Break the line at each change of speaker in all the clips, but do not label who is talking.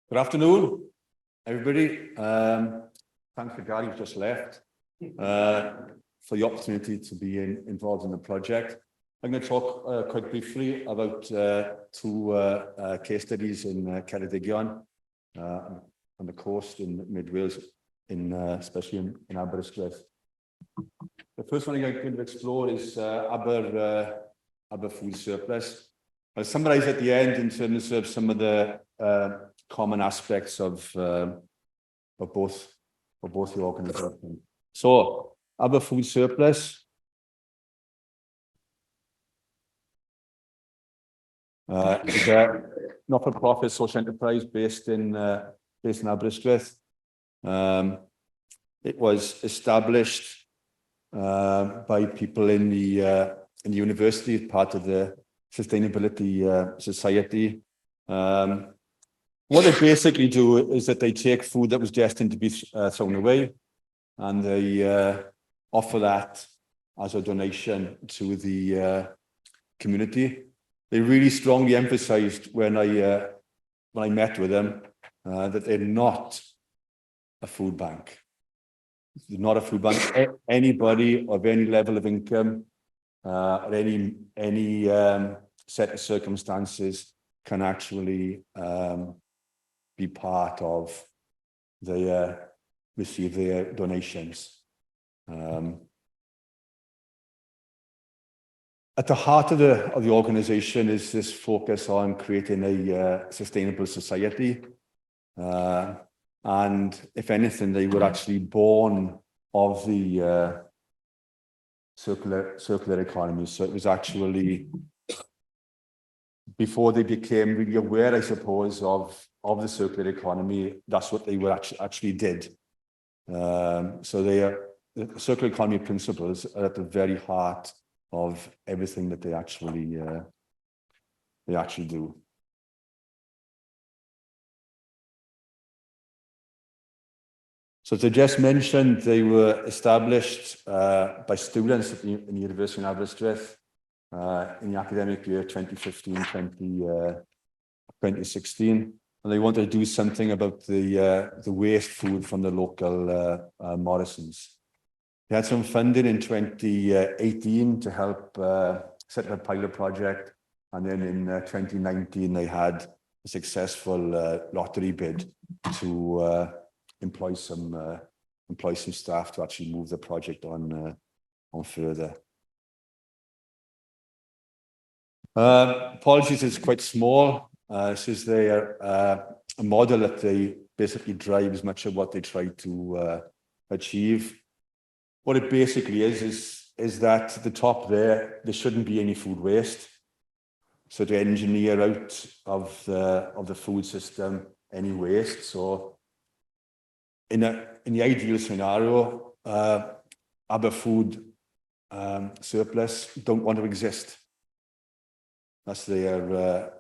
Good afternoon, everybody. Thanks for Gary, who's just left, for the opportunity to be involved in the project. I'm going to talk quite briefly about two case studies in Ceredigion, on the coast in mid Wales, especially in Aberystwyth. The first one I'm going to explore is Aber food surplus. I'll summarise at the end in terms of some of the common aspects of both the organisations. So, Aber food surplus is a not-for-profit social enterprise based in Aberystwyth. It was established by people in the university as part of the Sustainability Society. What they basically do is that they take food that was destined to be thrown away, and they offer that as a donation to the community. They really strongly emphasised when I met with them that they're not a food bank. They're not a food bank. Anybody of any level of income or any set of circumstances can actually be part of receive their donations. At the heart of the organisation is this focus on creating a sustainable society, and if anything, they were actually born of the circular economy. So it was actually before they became really aware, I suppose, of the circular economy. That's what they were actually did. So the circular economy principles are at the very heart of everything that they actually do. So as I just mentioned, they were established by students in the University of Aberystwyth in the academic year 2015-2016, and they wanted to do something about the waste food from the local Morrisons. They had some funding in 2018 to help set up a pilot project, and then in 2019 they had a successful lottery bid to employ some staff to actually move the project on further. Apologies, it's quite small. This is a model that they basically drive as much of what they try to achieve. What it basically is that at the top there shouldn't be any food waste. So to engineer out of the food system any waste. So in the ideal scenario, Aber food surplus don't want to exist. That's their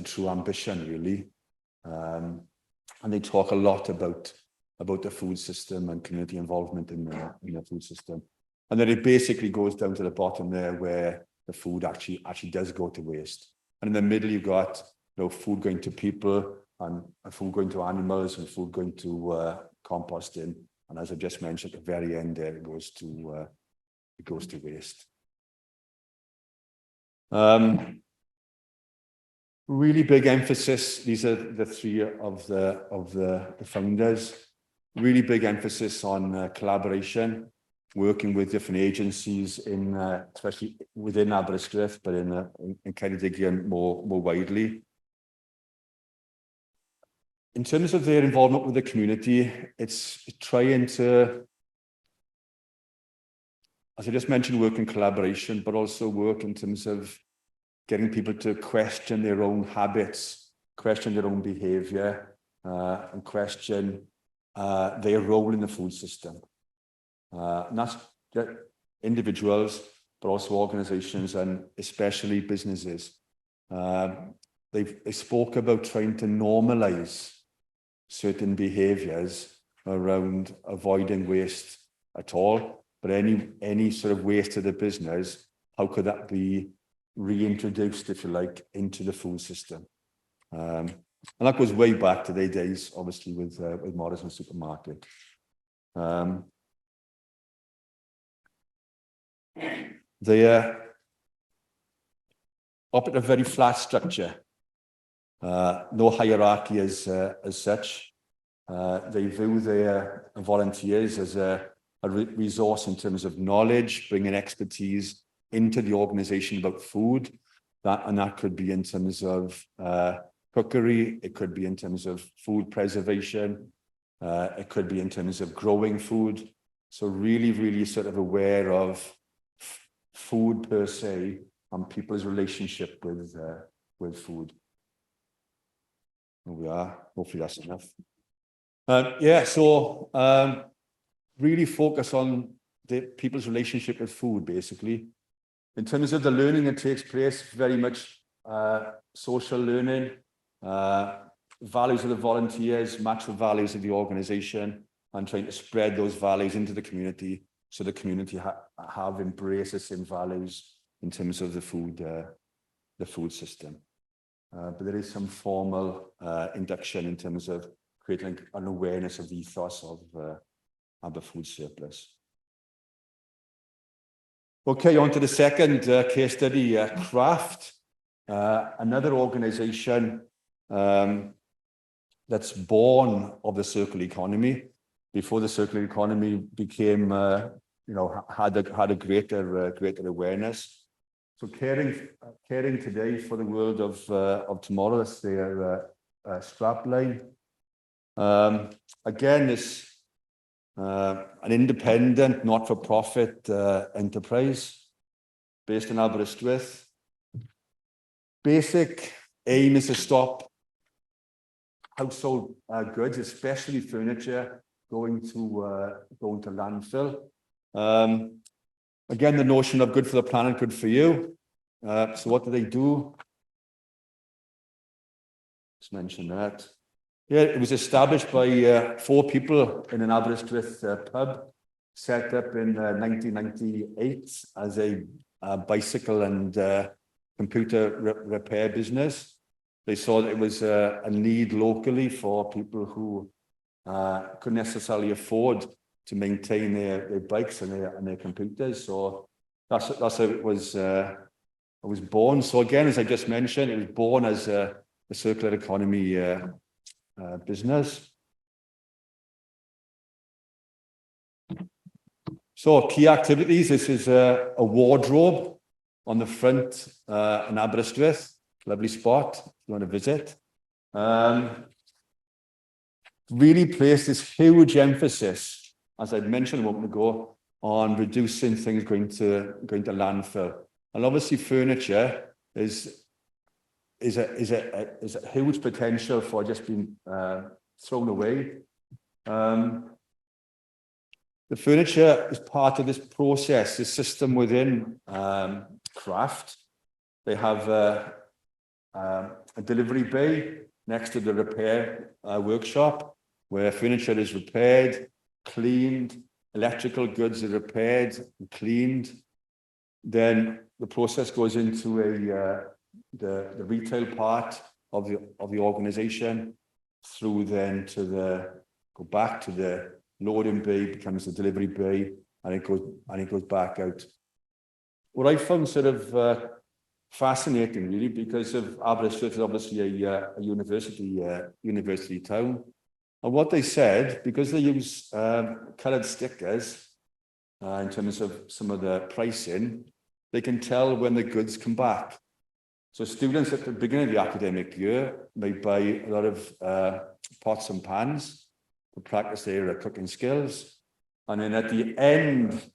true ambition, really. And they talk a lot about the food system and community involvement in the food system. And then it basically goes down to the bottom there where the food actually does go to waste. And in the middle, you've got food going to people and food going to animals and food going to composting. And as I just mentioned, at the very end there, it goes to waste. Really big emphasis. These are the three of the founders. Really big emphasis on collaboration, working with different agencies especially within Aberystwyth, but in Ceredigion more widely. In terms of their involvement with the community, it's trying to, as I just mentioned, work in collaboration, but also work in terms of getting people to question their own habits, question their own behaviour, and question their role in the food system. And that's individuals, but also organisations and especially businesses. They spoke about trying to normalise certain behaviours around avoiding waste at all, but any sort of waste to the business, how could that be reintroduced, if you like, into the food system? And that goes way back to their days, obviously, with Morrison Supermarket. They operate a very flat structure, no hierarchy as such. They view their volunteers as a resource in terms of knowledge, bringing expertise into the organization about food. That could be in terms of cookery, it could be in terms of food preservation, it could be in terms of growing food. So really, really sort of aware of food per se and people's relationship with food. Here we are. Hopefully that's enough. Really focus on the people's relationship with food, basically. In terms of the learning that takes place, very much social learning, values of the volunteers, match the values of the organisation, and trying to spread those values into the community, so the community have embraced the same values in terms of the food system. But there is some formal induction in terms of creating an awareness of the ethos of the food surplus. Okay, on to the second case study, Craft, another organisation that's born of the circular economy. Before the circular economy became, had a greater awareness. So caring today for the world of tomorrow. That's their strapline. Again, it's an independent, not-for-profit enterprise based in Aberystwyth. Basic aim is to stop household goods, especially furniture, going to landfill. Again, the notion of good for the planet, good for you. So what do? Just mention that. Yeah, it was established by 4 people in an Aberystwyth pub, set up in 1998 as a bicycle and computer repair business. They saw that it was a need locally for people who couldn't necessarily afford to maintain their bikes and their computers. So that's how it was born. So again, as I just mentioned, it was born as a circular economy business. So key activities, this is a wardrobe on the front in Aberystwyth, lovely spot if you want to visit. Really placed this huge emphasis, as I mentioned a moment ago, on reducing things going to landfill. And obviously furniture is a huge potential for just being thrown away. The furniture is part of this process, this system within Craft. They have a delivery bay next to the repair workshop where furniture is repaired, cleaned, electrical goods are repaired and cleaned. Then the process goes into the retail part of the organization, through then to go back to the loading bay, becomes the delivery bay, and it goes back out. What I found sort of fascinating, really, because of Aberystwyth is obviously a university town, and what they said, because they use coloured stickers in terms of some of the pricing, they can tell when the goods come back. So students at the beginning of the academic year may buy a lot of pots and pans to practice their cooking skills. And then at the end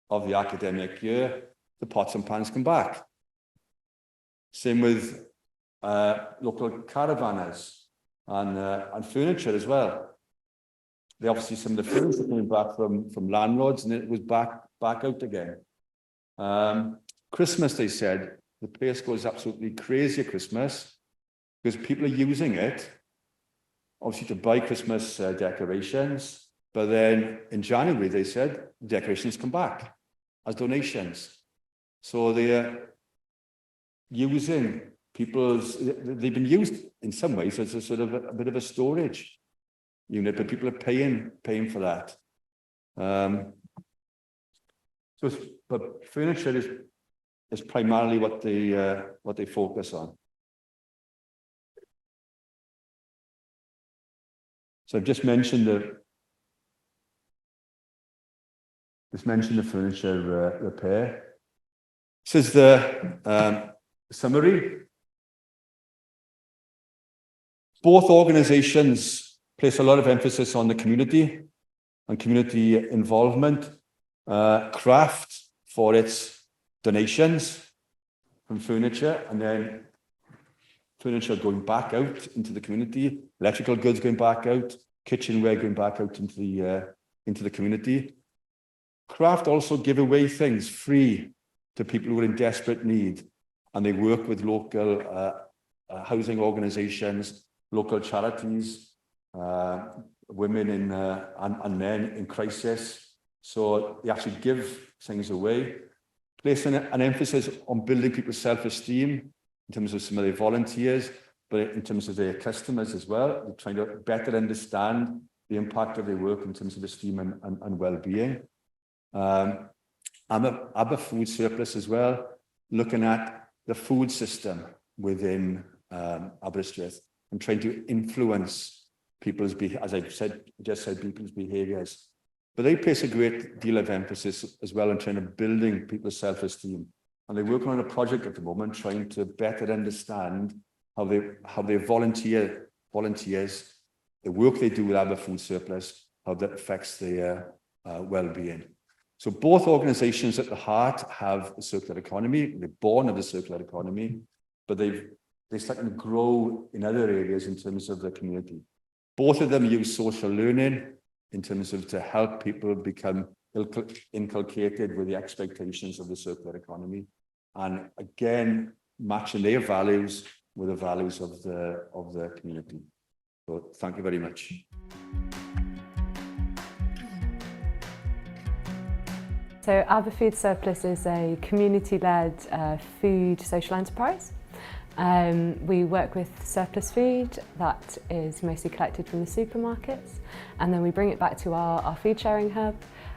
of the academic year, the pots and pans come back. Same with local caravanners and furniture as well. They obviously, some of the furniture coming back from landlords, and it was back out again. Christmas, they said, the place goes absolutely crazy at Christmas because people are using it, obviously, to buy Christmas decorations. But then in January, they said, decorations come back as donations. So they're using they've been used in some ways as a sort of a bit of a storage unit, but people are paying for that. But furniture is primarily what they focus on. So I've just mentioned the furniture repair. This is the summary. Both organisations place a lot of emphasis on the community and community involvement. Craft for its donations from furniture, and then furniture going back out into the community, electrical goods going back out, kitchenware going back out into the community. Craft also give away things free to people who are in desperate need, and they work with local housing organisations, local charities, women and men in crisis. So they actually give things away, placing an emphasis on building people's self-esteem in terms of some of their volunteers, but in terms of their customers as well. They're trying to better understand the impact of their work in terms of esteem and well-being. Aber Food Surplus as well, looking at the food system within Aberystwyth and trying to influence people's, as I've just said, people's behaviours. But they place a great deal of emphasis as well on trying to building people's self-esteem. And they're working on a project at the moment trying to better understand how their volunteers, the work they do with Aber Food Surplus, how that affects their well-being. So both organisations at the heart have a circular economy. They're born of the circular economy, but they're starting to grow in other areas in terms of the community. Both of them use social learning in terms of to help people become inculcated with the expectations of the circular economy, and again matching their values with the values of the community. So thank you very much.
So Aber Food Surplus is a community-led food social enterprise. We work with surplus food that is mostly collected from the supermarkets, and then we bring it back to our food sharing hub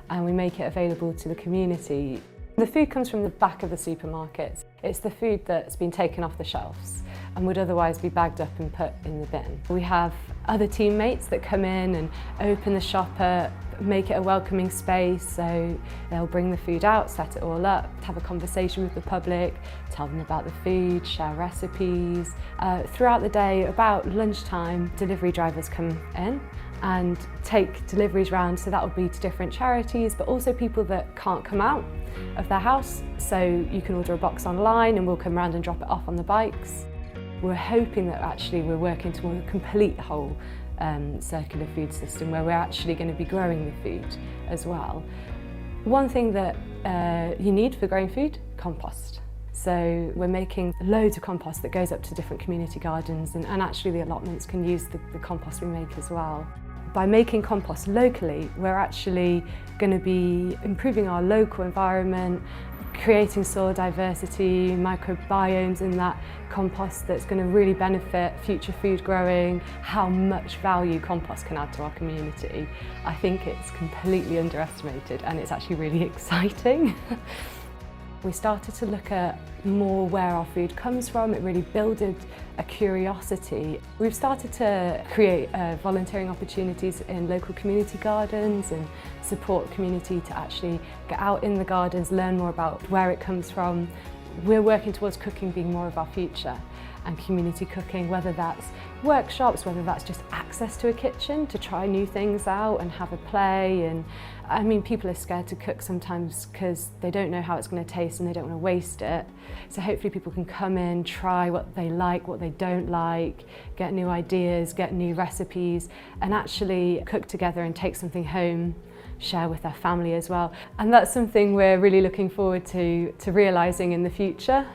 and we make it available to the community. The food comes from the back of the supermarkets. It's the food that's been taken off the shelves and would otherwise be bagged up and put in the bin. We have other teammates that come in and open the shop up, make it a welcoming space, so they'll bring the food out, set it all up, have a conversation with the public, tell them about the food, share recipes. Throughout the day, about lunchtime, delivery drivers come in and take deliveries round, so that will be to different charities, but also people that can't come out of their house. So you can order a box online and we'll come round and drop it off on the bikes. We're hoping that actually we're working towards a complete whole circular food system where we're actually going to be growing the food as well. One thing that you need for growing food, compost. So we're making loads of compost that goes up to different community gardens, and actually the allotments can use the compost we make as well. By making compost locally, we're actually going to be improving our local environment, creating soil diversity, microbiomes in that compost that's going to really benefit future food growing. How much value compost can add to our community. I think it's completely underestimated and it's actually really exciting. We started to look at more where our food comes from. It really builded a curiosity. We've started to create volunteering opportunities in local community gardens and support community to actually get out in the gardens, learn more about where it comes from. We're working towards cooking being more of our future, and community cooking, whether that's workshops, whether that's just access to a kitchen to try new things out and have a play. And I mean, people are scared to cook sometimes because they don't know how it's going to taste and they don't want to waste it. So hopefully people can come in, try what they like, what they don't like, get new ideas, get new recipes, and actually cook together and take something home, share with their family as well. And that's something we're really looking forward to realising in the future.